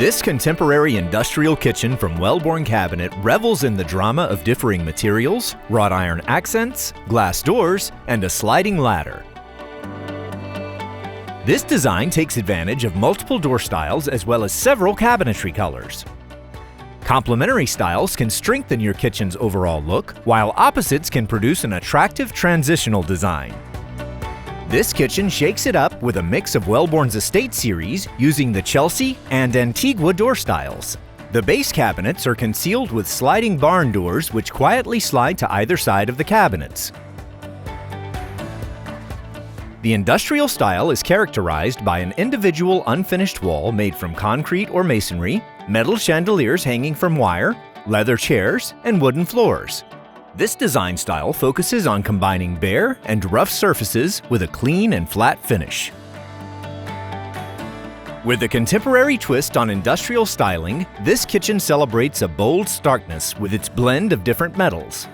This contemporary industrial kitchen from Wellborn Cabinet revels in the drama of differing materials, wrought iron accents, glass doors, and a sliding ladder. This design takes advantage of multiple door styles as well as several cabinetry colors. Complementary styles can strengthen your kitchen's overall look, while opposites can produce an attractive transitional design. This kitchen shakes it up with a mix of Wellborn's Estate series using the Chelsea and Antigua door styles. The base cabinets are concealed with sliding barn doors which quietly slide to either side of the cabinets. The industrial style is characterized by an individual unfinished wall made from concrete or masonry, metal chandeliers hanging from wire, leather chairs, and wooden floors. This design style focuses on combining bare and rough surfaces with a clean and flat finish. With a contemporary twist on industrial styling, this kitchen celebrates a bold starkness with its blend of different metals.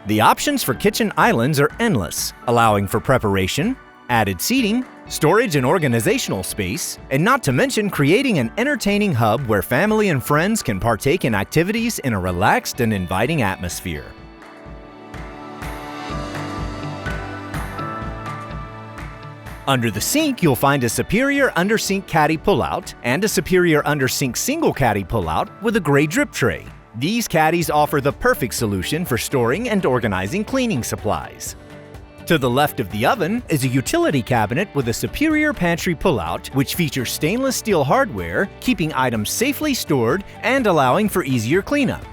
The options for kitchen islands are endless, allowing for preparation, added seating, storage and organizational space, and not to mention creating an entertaining hub where family and friends can partake in activities in a relaxed and inviting atmosphere. Under the sink, you'll find a superior undersink caddy pullout and a superior undersink single caddy pullout with a gray drip tray. These caddies offer the perfect solution for storing and organizing cleaning supplies. To the left of the oven is a utility cabinet with a superior pantry pullout which features stainless steel hardware, keeping items safely stored and allowing for easier cleanup.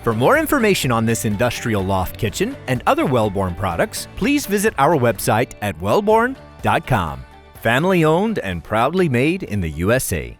For more information on this industrial loft kitchen and other Wellborn products, please visit our website at wellborn.com. Family owned and proudly made in the USA.